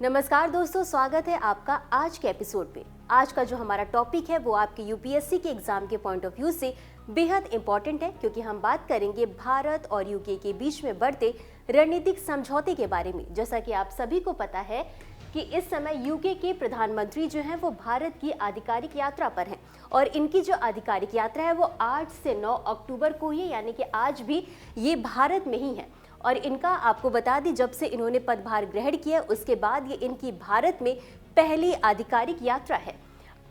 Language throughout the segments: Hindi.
नमस्कार दोस्तों, स्वागत है आपका आज के एपिसोड पे। आज का जो हमारा टॉपिक है वो आपके यूपीएससी के एग्जाम के पॉइंट ऑफ व्यू से बेहद इंपॉर्टेंट है, क्योंकि हम बात करेंगे भारत और यूके के बीच में बढ़ते रणनीतिक समझौते के बारे में। जैसा कि आप सभी को पता है कि इस समय यूके के प्रधानमंत्री जो हैं वो भारत की आधिकारिक यात्रा पर हैं और इनकी जो आधिकारिक यात्रा है वो 8 से 9 अक्टूबर को ही, यानी कि आज भी ये भारत में ही है। और इनका आपको बता दी, जब से इन्होंने पदभार ग्रहण किया उसके बाद ये इनकी भारत में पहली आधिकारिक यात्रा है।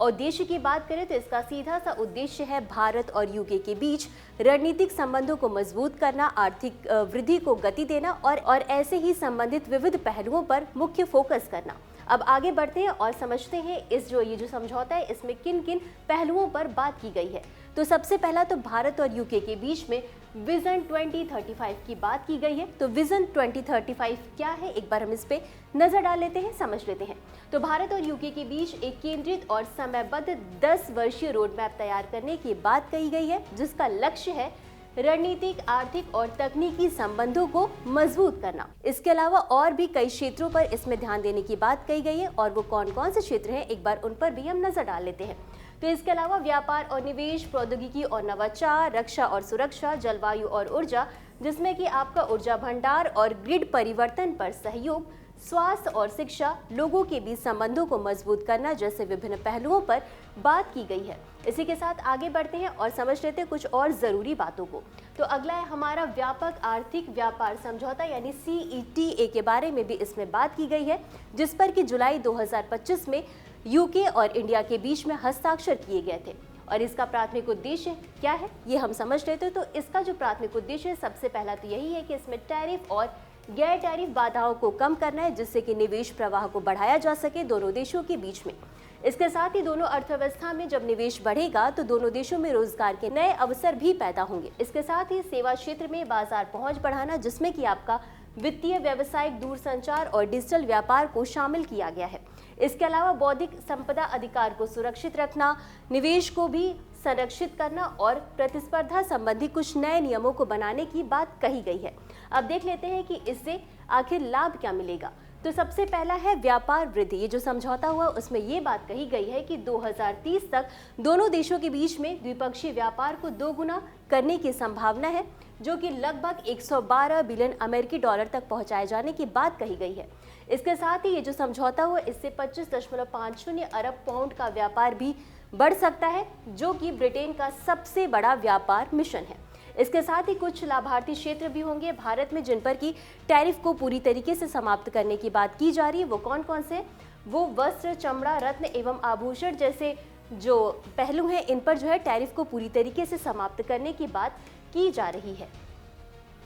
उद्देश्य की बात करें तो इसका सीधा सा उद्देश्य है भारत और यूके के बीच रणनीतिक संबंधों को मजबूत करना, आर्थिक वृद्धि को गति देना और ऐसे ही संबंधित विविध पहलुओं पर मुख्य फोकस करना। अब आगे बढ़ते हैं और समझते हैं ये जो समझौता है इसमें किन किन पहलुओं पर बात की गई है। तो सबसे पहला तो भारत और यूके के बीच में विजन 2035 की बात की गई है। तो विजन 2035 क्या है, एक बार हम इस पे नजर डाल लेते हैं, समझ लेते हैं। तो भारत और यूके के बीच एक केंद्रित और समयबद्ध 10 वर्षीय रोड मैप तैयार करने की बात कही गई है, जिसका लक्ष्य है रणनीतिक, आर्थिक और तकनीकी संबंधों को मजबूत करना। इसके अलावा और भी कई क्षेत्रों पर इसमें ध्यान देने की बात कही गई है, और वो कौन कौन से क्षेत्र हैं एक बार उन पर भी हम नजर डाल लेते हैं। तो इसके अलावा व्यापार और निवेश, प्रौद्योगिकी और नवाचार, रक्षा और सुरक्षा, जलवायु और ऊर्जा, जिसमें कि आपका ऊर्जा भंडार और ग्रिड परिवर्तन पर सहयोग, स्वास्थ्य और शिक्षा, लोगों के बीच संबंधों को मजबूत करना जैसे विभिन्न पहलुओं पर बात की गई है। इसी के साथ आगे बढ़ते हैं और समझ लेते हैं कुछ और जरूरी बातों को। तो अगला है हमारा व्यापक आर्थिक व्यापार समझौता यानी CETA के बारे में भी इसमें बात की गई है, जिस पर कि जुलाई 2025 में यूके और इंडिया के बीच में हस्ताक्षर किए गए थे। और इसका प्राथमिक उद्देश्य क्या है ये हम समझ लेते हैं। तो इसका जो प्राथमिक उद्देश्य है सबसे पहला तो यही है कि इसमें टैरिफ और गैर टैरिफ बाधाओं को कम करना है, जिससे कि निवेश प्रवाह को बढ़ाया जा सके दोनों देशों के बीच में। इसके साथ ही दोनों अर्थव्यवस्था में जब निवेश बढ़ेगा तो दोनों देशों में रोजगार के नए अवसर भी पैदा होंगे। इसके साथ ही सेवा क्षेत्र में बाजार पहुंच बढ़ाना, जिसमें कि आपका वित्तीय, व्यावसायिक, दूरसंचार और डिजिटल व्यापार को शामिल किया गया है। इसके अलावा बौद्धिक संपदा अधिकार को सुरक्षित रखना, निवेश को भी संरक्षित करना और प्रतिस्पर्धा संबंधी कुछ नए नियमों को बनाने की बात कही गई है। अब देख लेते हैं कि इससे आखिर लाभ क्या मिलेगा। तो सबसे पहला है व्यापार वृद्धि। ये जो समझौता हुआ उसमें ये बात कही गई है कि 2030 तक दोनों देशों के बीच में द्विपक्षीय व्यापार को दोगुना करने की संभावना है, जो कि लगभग 112 बिलियन अमेरिकी डॉलर तक पहुंचाए जाने की बात कही गई है। इसके साथ ही ये जो समझौता हुआ इससे 25.50 अरब पाउंड का व्यापार भी बढ़ सकता है, जो कि ब्रिटेन का सबसे बड़ा व्यापार मिशन है। इसके साथ ही कुछ लाभार्थी क्षेत्र भी होंगे भारत में जिन पर की टैरिफ को पूरी तरीके से समाप्त करने की बात की जा रही है। वो कौन कौन से? वो वस्त्र, चमड़ा, रत्न एवं आभूषण जैसे जो पहलू हैं, इन पर जो है टैरिफ को पूरी तरीके से समाप्त करने की बात की जा रही है।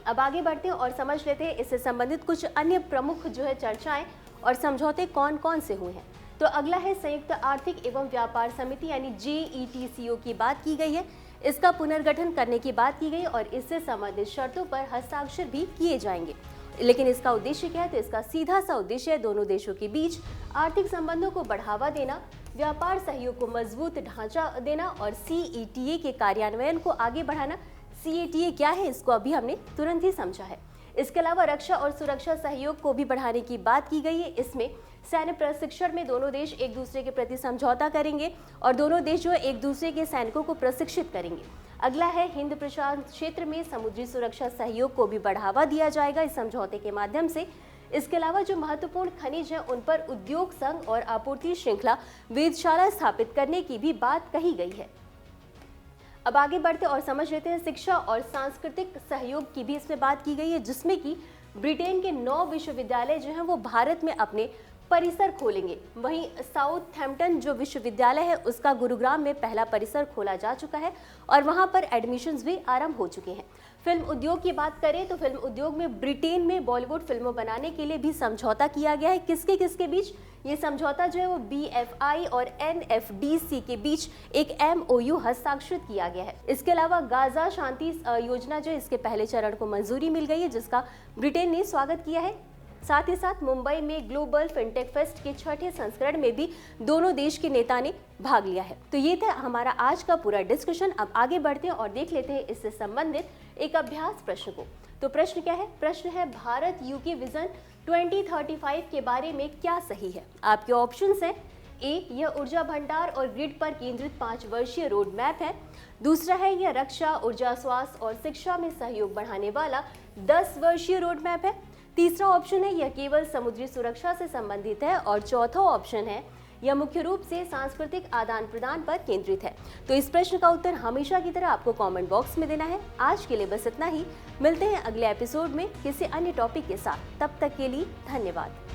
अब आगे बढ़ते हैं और समझ लेते हैं इससे संबंधित कुछ अन्य प्रमुख जो है चर्चाएं और समझौते कौन कौन से हुए हैं। तो अगला है संयुक्त आर्थिक एवं व्यापार समिति यानी JETCO की बात की गई है। इसका पुनर्गठन करने की बात की गई और इससे संबंधित शर्तों पर हस्ताक्षर भी किए जाएंगे। लेकिन इसका उद्देश्य क्या है? तो इसका सीधा सा उद्देश्य है दोनों देशों के बीच आर्थिक संबंधों को बढ़ावा देना, व्यापार सहयोग को मजबूत ढांचा देना और CETA के कार्यान्वयन को आगे बढ़ाना। CETA क्या है इसको अभी हमने तुरंत ही समझा है। इसके अलावा रक्षा और सुरक्षा सहयोग को भी बढ़ाने की बात की गई है। इसमें सैन्य प्रशिक्षण में दोनों देश एक दूसरे के प्रति समझौता करेंगे और दोनों देश जो है एक दूसरे के सैनिकों को प्रशिक्षित करेंगे। अगला है हिंद प्रशांत क्षेत्र में समुद्री सुरक्षा सहयोग को भी बढ़ावा दिया जाएगा इस समझौते के माध्यम से। इसके अलावा जो महत्वपूर्ण खनिज हैं उन पर उद्योग संघ और आपूर्ति श्रृंखला वेधशाला स्थापित करने की भी बात कही गई है। अब आगे बढ़ते और समझ लेते हैं शिक्षा और सांस्कृतिक सहयोग की भी इसमें बात की गई है, जिसमें कि ब्रिटेन के 9 विश्वविद्यालय जो हैं वो भारत में अपने परिसर खोलेंगे। वहीं साउथहैम्पटन जो विश्वविद्यालय है उसका गुरुग्राम में पहला परिसर खोला जा चुका है और वहां पर एडमिशन्स भी आरंभ हो चुके हैं। फिल्म उद्योग की बात करें तो फिल्म उद्योग में ब्रिटेन में बॉलीवुड फिल्मों बनाने के लिए भी समझौता किया गया है। किसके किसके बीच? ये समझौता जो है वो BFI और NFDC के बीच एक MOU हस्ताक्षरित किया गया है। इसके अलावा गाजा शांति योजना जो इसके पहले चरण को मंजूरी मिल गई है, जिसका ब्रिटेन ने स्वागत किया है। साथ ही साथ मुंबई में ग्लोबल फिनटेक फेस्ट के 6ठे संस्करण में भी दोनों देश के नेता ने भाग लिया है। तो ये था हमारा आज का पूरा डिस्कशन। अब आगे बढ़ते हैं और देख लेते हैं इससे संबंधित एक अभ्यास प्रश्न को। तो प्रश्न क्या है? प्रश्न है भारत यूके विजन 2035 के बारे में क्या सही है? आपके ऑप्शंस हैं ए, यह ऊर्जा भंडार और ग्रिड पर केंद्रित 5 वर्षीय रोड मैप है। दूसरा है यह रक्षा, ऊर्जा, स्वास्थ्य और शिक्षा में सहयोग बढ़ाने वाला 10 वर्षीय रोड मैप है। तीसरा ऑप्शन है यह केवल समुद्री सुरक्षा से संबंधित है। और चौथा ऑप्शन है यह मुख्य रूप से सांस्कृतिक आदान प्रदान पर केंद्रित है। तो इस प्रश्न का उत्तर हमेशा की तरह आपको कमेंट बॉक्स में देना है। आज के लिए बस इतना ही। मिलते हैं अगले एपिसोड में किसी अन्य टॉपिक के साथ। तब तक के लिए धन्यवाद।